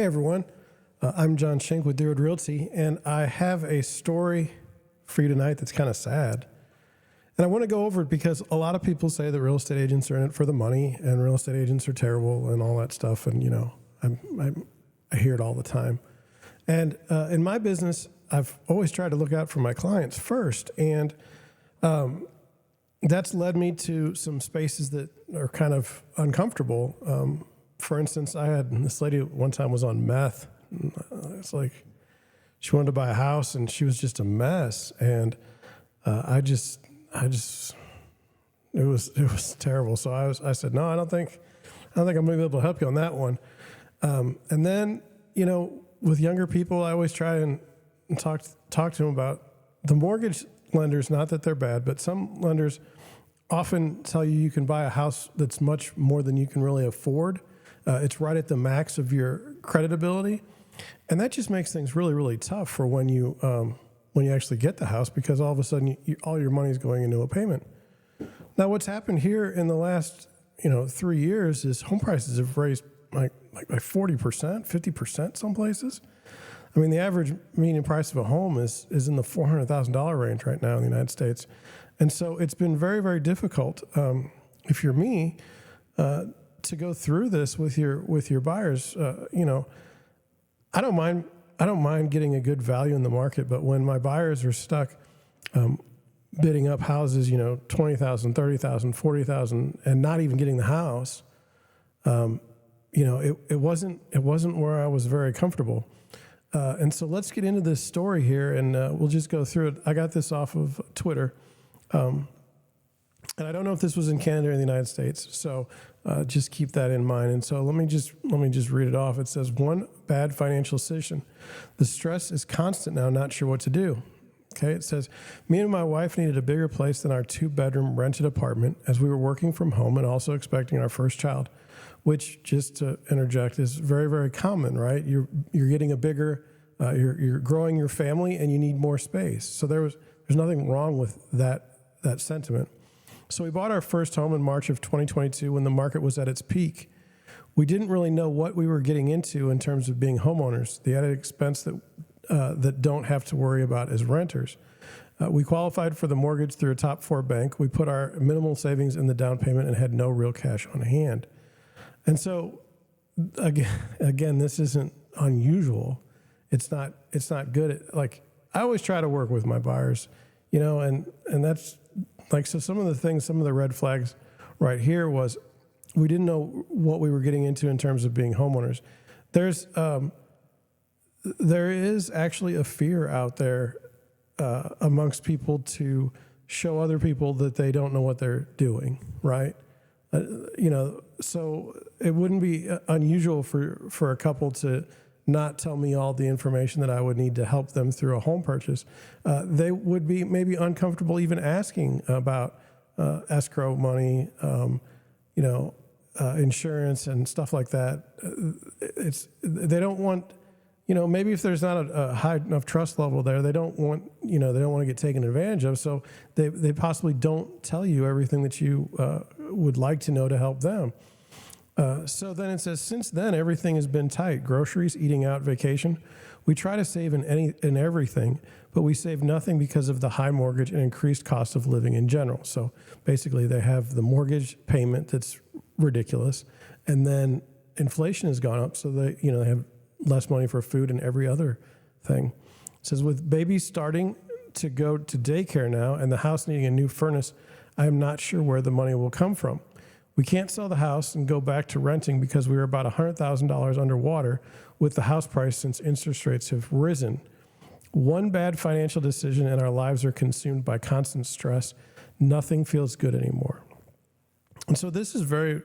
Hey everyone, I'm John Schenk with Deerwood Realty, and I have a story for you tonight that's kind of sad. And I want to go over it because a lot of people say that real estate agents are in it for the money, and real estate agents are terrible and all that stuff. And I hear it all the time. And in my business, I've always tried to look out for my clients first, and that's led me to some spaces that are kind of uncomfortable. For instance, I had this lady one time was on meth. It's like she wanted to buy a house and she was just a mess. And it was terrible. So I said, no, I don't think I'm going to be able to help you on that one. And then, with younger people, I always try and talk to them about the mortgage lenders. Not that they're bad, but some lenders often tell you can buy a house that's much more than you can really afford. It's right at the max of your credit ability. And that just makes things really, really tough for when you actually get the house, because all of a sudden all your money is going into a payment. Now, what's happened here in the last 3 years is home prices have raised like by 40%, 50% some places. I mean, the average median price of a home is in the $400,000 range right now in the United States. And so it's been very, very difficult, if you're me, to go through this with your buyers. I don't mind getting a good value in the market, but when my buyers are stuck bidding up houses, $20,000, $30,000, $40,000, and not even getting the house, it wasn't where I was very comfortable. And so let's get into this story here, and we'll just go through it. I got this off of Twitter, and I don't know if this was in Canada or in the United States, so just keep that in mind. And so let me just read it off. It says, one bad financial decision. The stress is constant now, not sure what to do. Okay, it says, me and my wife needed a bigger place than our 2-bedroom rented apartment as we were working from home and also expecting our first child, which, just to interject, is very, very common, right? You're getting a bigger, you're growing your family and you need more space. So there's nothing wrong with that sentiment. So we bought our first home in March of 2022 when the market was at its peak. We didn't really know what we were getting into in terms of being homeowners, the added expense that don't have to worry about as renters. We qualified for the mortgage through a top 4 bank. We put our minimal savings in the down payment and had no real cash on hand. And so, again, this isn't unusual. It's not good. I always try to work with my buyers, and that's like, so some of the red flags right here was we didn't know what we were getting into in terms of being homeowners. There is actually a fear out there amongst people to show other people that they don't know what they're doing, right? So it wouldn't be unusual for a couple to not tell me all the information that I would need to help them through a home purchase. They would be maybe uncomfortable even asking about escrow money, insurance and stuff like that. They don't want, maybe if there's not a high enough trust level there, they don't want to get taken advantage of. So they possibly don't tell you everything that you would like to know to help them. So then it says, since then, everything has been tight. Groceries, eating out, vacation. We try to save in everything, but we save nothing because of the high mortgage and increased cost of living in general. So basically they have the mortgage payment that's ridiculous, and then inflation has gone up, so they have less money for food and every other thing. It says, with babies starting to go to daycare now and the house needing a new furnace, I am not sure where the money will come from. We can't sell the house and go back to renting because we were about $100,000 underwater with the house price since interest rates have risen. One bad financial decision and our lives are consumed by constant stress. Nothing feels good anymore. And so this is very,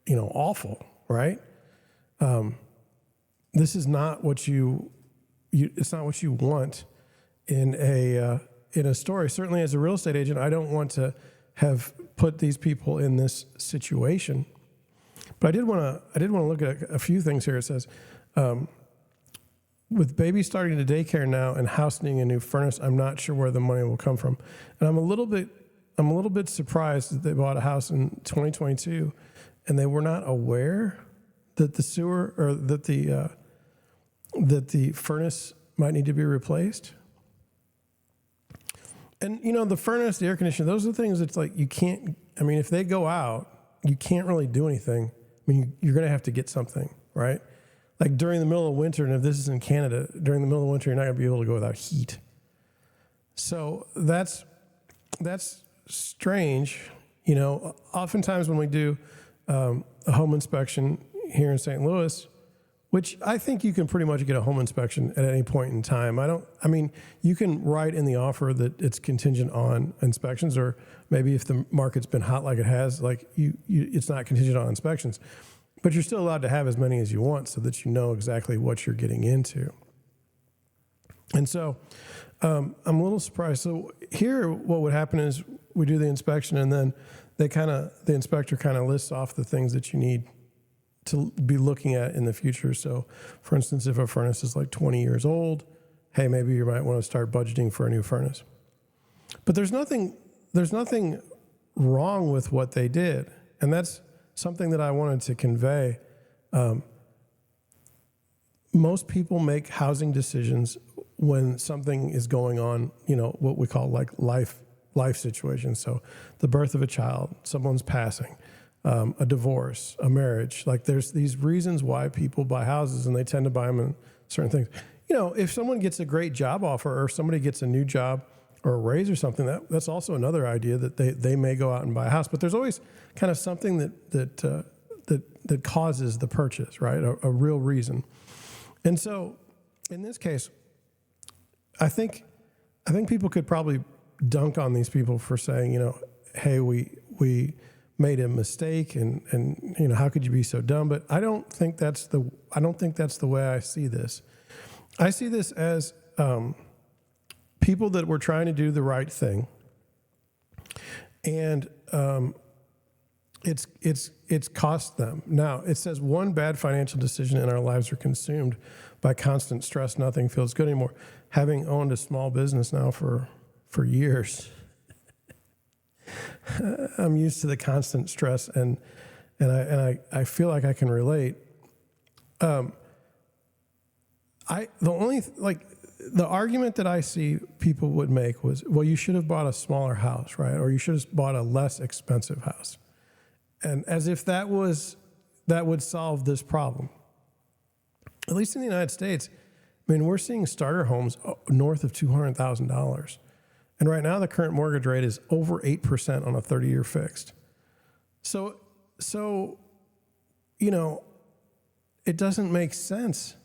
awful, right? This is not what it's not what you want in a story. Certainly as a real estate agent, I don't want to have put these people in this situation. But I did want to look at a few things here. It says, with babies starting to daycare now and house needing a new furnace, I'm not sure where the money will come from. And I'm a little bit surprised that they bought a house in 2022 and they were not aware that the sewer or that the furnace might need to be replaced. And, the furnace, the air conditioner, those are the things that's like you can't, if they go out, you can't really do anything. You're going to have to get something, right? Like during the middle of winter, and if this is in Canada, during the middle of winter, you're not going to be able to go without heat. So that's strange. Oftentimes when we do a home inspection here in St. Louis, which I think you can pretty much get a home inspection at any point in time. You can write in the offer that it's contingent on inspections, or maybe if the market's been hot like it has, like it's not contingent on inspections. But you're still allowed to have as many as you want so that you know exactly what you're getting into. And so I'm a little surprised. So here what would happen is we do the inspection, and then the inspector kind of lists off the things that you need to be looking at in the future. So for instance, if a furnace is like 20 years old, hey, maybe you might want to start budgeting for a new furnace. But there's nothing wrong with what they did. And that's something that I wanted to convey. Most people make housing decisions when something is going on, what we call like life situations. So the birth of a child, someone's passing, a divorce, a marriage. Like there's these reasons why people buy houses, and they tend to buy them in certain things. If someone gets a great job offer, or somebody gets a new job or a raise or something, that's also another idea that they may go out and buy a house. But there's always kind of something that causes the purchase, right? A real reason. And so in this case, I think people could probably dunk on these people for saying, hey, we made a mistake, and how could you be so dumb? But I don't think that's the way I see this. I see this as people that were trying to do the right thing, and it's cost them. Now it says one bad financial decision and our lives are consumed by constant stress. Nothing feels good anymore. Having owned a small business now for years, I'm used to the constant stress, and I feel like I can relate. The argument that I see people would make was, well, you should have bought a smaller house, right? Or you should have bought a less expensive house, and as if that would solve this problem. At least in the United States, we're seeing starter homes north of $200,000. And right now, the current mortgage rate is over 8% on a 30-year fixed. So it doesn't make sense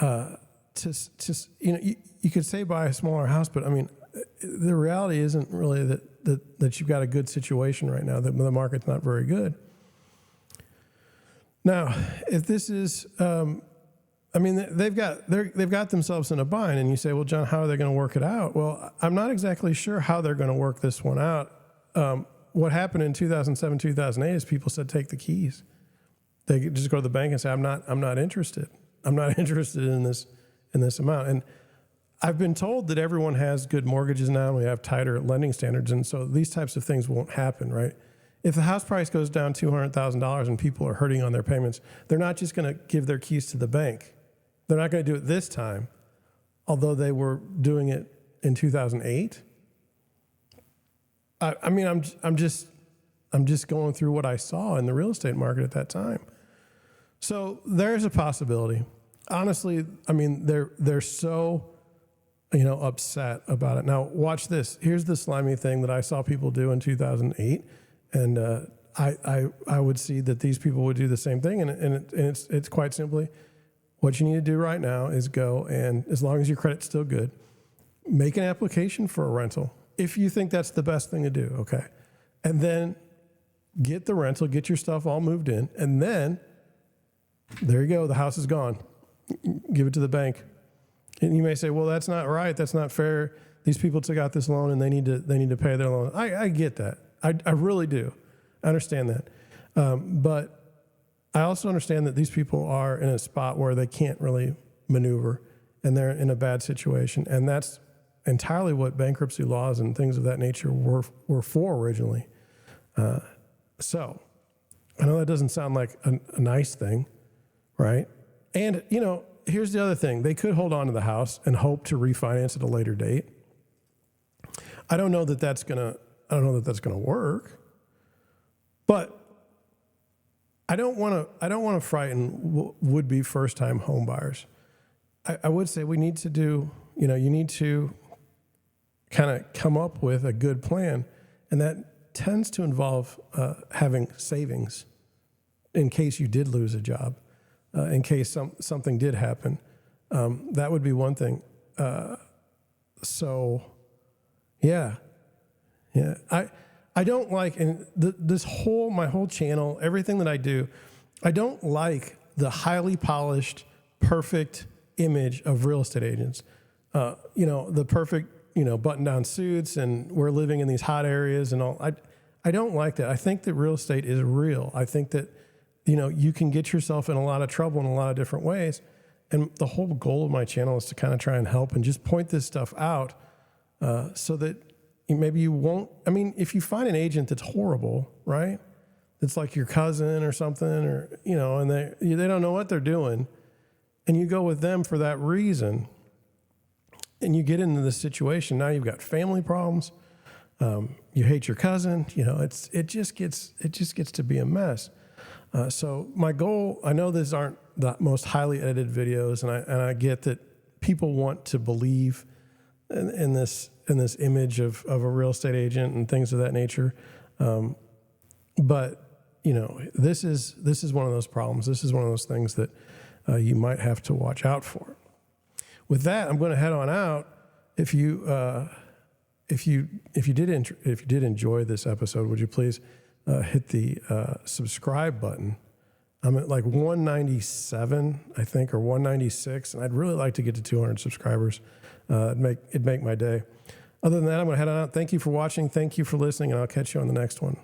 you could say buy a smaller house, but the reality isn't really that you've got a good situation right now, that the market's not very good. Now, if this is, they've got themselves in a bind, and you say, well, John, how are they going to work it out? Well, I'm not exactly sure how they're going to work this one out. What happened in 2007, 2008 is people said, take the keys. They could just go to the bank and say, I'm not interested. I'm not interested in this amount. And I've been told that everyone has good mortgages now, and we have tighter lending standards, and so these types of things won't happen, right? If the house price goes down $200,000 and people are hurting on their payments, they're not just going to give their keys to the bank. They're not going to do it this time, although they were doing it in 2008. I'm just going through what I saw in the real estate market at that time. So there's a possibility. Honestly, they're so upset about it. Now watch this. Here's the slimy thing that I saw people do in 2008. And I would see that these people would do the same thing, and it's quite simply, what you need to do right now is go, and as long as your credit's still good, make an application for a rental if you think that's the best thing to do, okay? And then get the rental, get your stuff all moved in, and then there you go, the house is gone. Give it to the bank. And you may say, well, that's not right, that's not fair. These people took out this loan and they need to pay their loan. I get that. I really do. I understand that. But I also understand that these people are in a spot where they can't really maneuver, and they're in a bad situation. And that's entirely what bankruptcy laws and things of that nature were for originally. So I know that doesn't sound like a nice thing, right? And, here's the other thing. They could hold on to the house and hope to refinance at a later date. I don't know that that's going to work, but I don't want to frighten would-be first-time home buyers. I would say we need to do, you need to kind of come up with a good plan, and that tends to involve having savings in case you did lose a job, in case something did happen. That would be one thing. So, yeah. I don't like, and my whole channel, everything that I do, I don't like the highly polished, perfect image of real estate agents. The perfect, button-down suits, and we're living in these hot areas and all. I don't like that. I think that real estate is real. I think that, you can get yourself in a lot of trouble in a lot of different ways. And the whole goal of my channel is to kind of try and help and just point this stuff out so that maybe you won't. I mean, if you find an agent that's horrible, right? It's like your cousin or something, or, and they don't know what they're doing, and you go with them for that reason, and you get into this situation, now you've got family problems. You hate your cousin, it just gets to be a mess. So my goal, I know these aren't the most highly edited videos, and I get that people want to believe in this image of a real estate agent and things of that nature. But this is one of those problems. This is one of those things that you might have to watch out for. With that, I'm going to head on out. If you did enjoy this episode, would you please hit the subscribe button? I'm at like 197, I think, or 196, and I'd really like to get to 200 subscribers. It'd make my day. Other than that, I'm going to head on out. Thank you for watching. Thank you for listening, and I'll catch you on the next one.